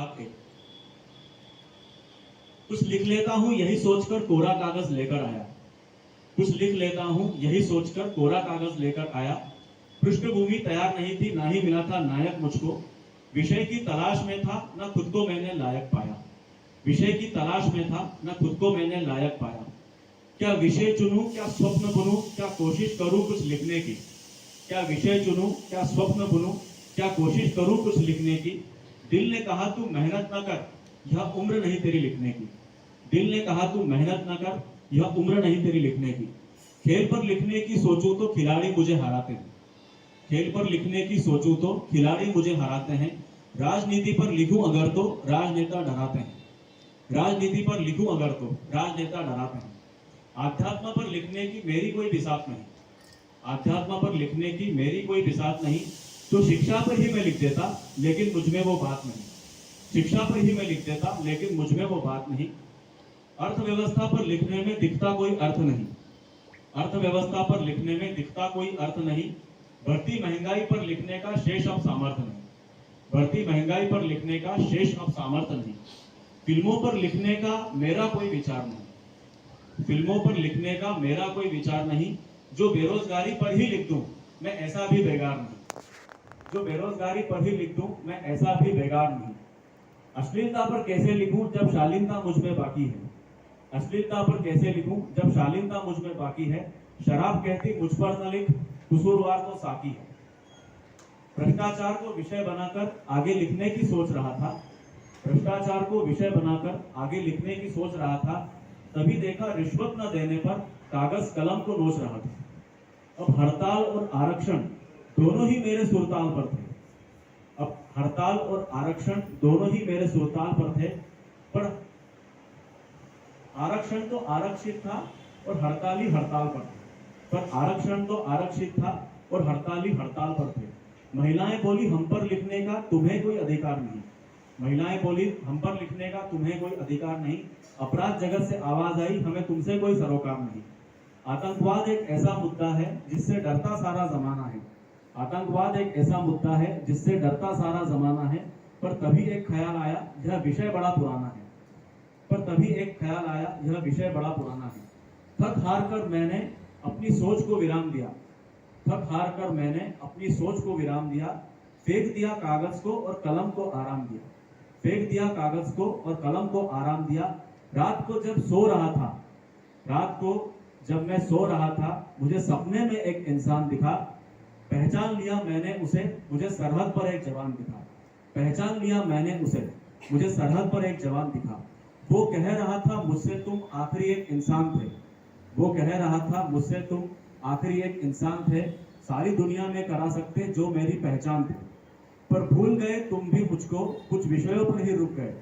भाग 1। कुछ लिख लेता हूं यही सोचकर कोरा कागज लेकर आया। कुछ लिख लेता हूं यही सोचकर कोरा कागज लेकर आया। पृष्ठभूमि तैयार नहीं थी, ना ही मिला था नायक मुझको। विषय की तलाश में था, न खुद को मैंने लायक पाया। विषय की तलाश में था, न खुद को मैंने लायक पाया। क्या विषय चुनूं, क्या स्वप्न बुनूं, क्या कोशिश करूं कुछ लिखने की। क्या विषय चुनूं, क्या स्वप्न बुनूं, क्या कोशिश करूं कुछ लिखने की। दिल ने कहा तू मेहनत न कर, यह उम्र नहीं तेरी लिखने की। दिल ने कहा तू मेहनत न कर, यह उम्र नहीं तेरी लिखने की। खेल पर लिखने की सोचूं तो खिलाड़ी मुझे हराते हैं। खेल पर लिखने की सोचूं तो खिलाड़ी मुझे हराते हैं। राजनीति पर लिखूं अगर तो राजनेता डराते हैं। राजनीति पर लिखूं अगर तो राजनेता डराते हैं। आध्यात्म पर लिखने की मेरी कोई बिसात नहीं। आध्यात्म पर लिखने की मेरी कोई बिसात नहीं। तो शिक्षा पर ही मैं लिख देता, लेकिन मुझमें वो बात नहीं। शिक्षा पर ही मैं लिख देता, लेकिन मुझमें वो बात नहीं। अर्थव्यवस्था पर लिखने में दिखता कोई अर्थ नहीं। अर्थव्यवस्था पर लिखने में दिखता कोई अर्थ नहीं। बढ़ती महंगाई पर लिखने का शेष अब सामर्थ्य नहीं। बढ़ती महंगाई पर लिखने का शेष अब सामर्थ्य नहीं। फिल्मों पर लिखने का मेरा कोई विचार नहीं। फिल्मों पर लिखने का मेरा कोई विचार नहीं। जो बेरोजगारी पर ही लिख दूं मैं ऐसा भी बेकार नहीं। जो बेरोजगारी पर ही लिख दूं मैं ऐसा भी बेकार नहीं। अश्लीलता पर कैसे लिखूं जब शालीनता मुझ में बाकी है। अश्लीलता पर कैसे लिखूं जब शालीनता मुझ में बाकी है। शराब कहती मुझ पर न लिख, कसूरवार तो साकी है। भ्रष्टाचार को विषय बनाकर आगे लिखने की सोच रहा था। भ्रष्टाचार को विषय बनाकर आगे लिखने की सोच रहा था। तभी देखा रिश्वत न देने पर कागज कलम को नोच रहा था। अब हड़ताल और आरक्षण दोनों ही मेरे सुरताल पर थे। अब हड़ताल और आरक्षण दोनों ही मेरे सुरताल पर थे। पर आरक्षण तो आरक्षित था और हड़ताली हड़ताल पर थे। पर आरक्षण तो आरक्षित था और हड़ताली हड़ताल पर थे। महिलाएं बोली हम पर लिखने का तुम्हें कोई अधिकार नहीं। महिलाएं बोली हम पर लिखने का तुम्हें कोई अधिकार नहीं। अपराध जगत से आवाज आई हमें तुमसे कोई सरोकार नहीं। आतंकवाद एक ऐसा मुद्दा है जिससे डरता सारा जमाना है। आतंकवाद एक ऐसा मुद्दा है जिससे डरता सारा जमाना है। पर तभी एक ख्याल आया यह विषय बड़ा पुराना है। पर तभी एक ख्याल आया यह विषय बड़ा पुराना है। थक हार कर मैंने अपनी सोच को विराम दिया। थक हार कर मैंने अपनी सोच को विराम दिया। फेंक दिया कागज को और कलम को आराम दिया। फेंक दिया कागज को और कलम को आराम दिया। रात को जब सो रहा था, रात को जब मैं सो रहा था, मुझे सपने में एक इंसान दिखा। पहचान लिया मैंने उसे, मुझे सरहद पर एक जवान दिखा। पहचान लिया मैंने उसे, मुझे सरहद पर एक जवान दिखा। वो कह रहा था मुझसे तुम आखिरी एक इंसान थे। वो कह रहा था मुझसे तुम आखिरी एक इंसान थे। सारी दुनिया में करा सकते जो मेरी पहचान थे। पर भूल गए तुम भी मुझको, कुछ विषयों पर ही रुक गए।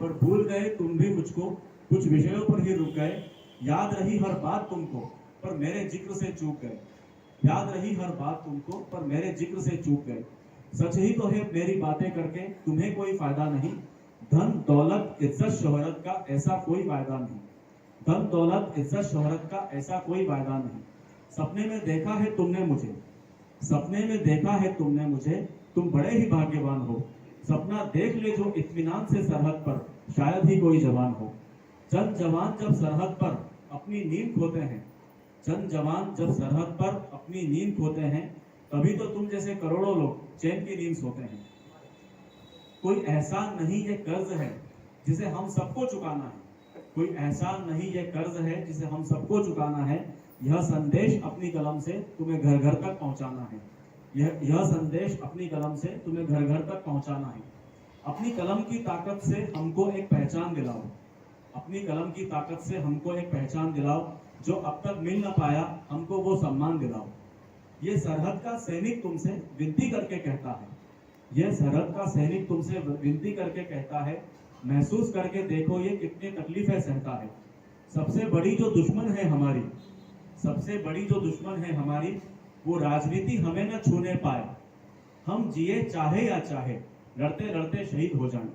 पर भूल गए तुम भी मुझको, कुछ विषयों पर ही रुक गए। याद रही हर बात तुमको, पर मेरे जिक्र से चूक गए। याद रही हर बात तुमको, पर मेरे जिक्र से चूक गए। सच ही तो है मेरी बातें करके तुम्हें कोई फायदा नहीं। धन दौलत इज्जत शोहरत का ऐसा कोई वायदा नहीं। धन दौलत इज्जत शोहरत का ऐसा कोई वायदा नहीं। सपने में देखा है तुमने मुझे, सपने में देखा है तुमने मुझे। तुम बड़े ही भाग्यवान हो। सपना देख ले जो इत्मीनान से सरहद पर, शायद ही कोई जवान हो। चंद जवान जब सरहद पर अपनी नींद खोते हैं, चंद जवान जब सरहद पर अपनी नींद खोते हैं, तभी तो तुम जैसे करोड़ों लोग चैन की नींद सोते हैं। कोई एहसान नहीं ये कर्ज है जिसे हम सबको चुकाना है। कोई एहसान नहीं ये कर्ज है जिसे हम सबको चुकाना है। यह संदेश अपनी कलम से तुम्हें घर घर तक पहुंचाना है। यह संदेश अपनी कलम से तुम्हें घर घर तक पहुंचाना है। अपनी कलम की ताकत से हमको एक पहचान दिलाओ। अपनी कलम की ताकत से हमको एक पहचान दिलाओ। जो अब तक मिल न पाया हमको वो सम्मान दिलाओ। ये सरहद का सैनिक तुमसे विनती करके कहता है। यह सरहद का सैनिक तुमसे विनती करके कहता है। महसूस करके देखो ये कितनी तकलीफें सहता है। सबसे बड़ी जो दुश्मन है हमारी, सबसे बड़ी जो दुश्मन है हमारी, वो राजनीति हमें न छूने पाए। हम जिए चाहे या चाहे, लड़ते लड़ते शहीद हो जाएं।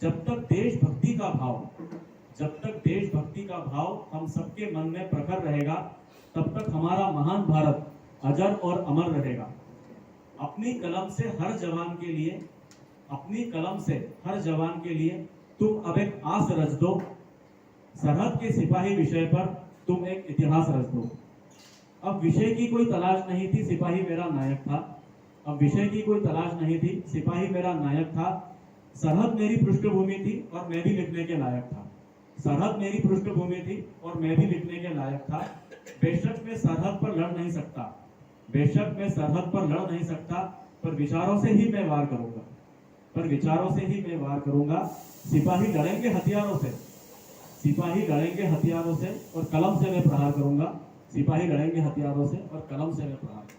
जब तक देशभक्ति का भाव, जब तक देशभक्ति का भाव हम सबके मन में प्रखर रहेगा, तब तक हमारा महान भारत अजर और अमर रहेगा। अपनी कलम से हर जवान के लिए, अपनी कलम से हर जवान के लिए तुम अब एक आस रच दो, सरहद के सिपाही विषय पर तुम एक इतिहास रच दो। अब विषय की कोई तलाश नहीं थी, सिपाही मेरा नायक था। अब विषय की कोई तलाश नहीं थी, सिपाही मेरा नायक था। सरहद मेरी पृष्ठभूमि थी और मैं भी लिखने के लायक था। सरहद मेरी पृष्ठभूमि थी और मैं भी लिखने के लायक था। बेशक मैं सरहद पर लड़ नहीं सकता, बेशक मैं सरहद पर लड़ नहीं सकता, पर विचारों से ही मैं वार करूंगा, पर विचारों से ही मैं वार करूंगा। सिपाही लड़ेंगे हथियारों से, सिपाही लड़ेंगे हथियारों से और कलम से मैं प्रहार करूंगा। सिपाही लड़ेंगे हथियारों से और कलम से मैं प्रहार करूंगा।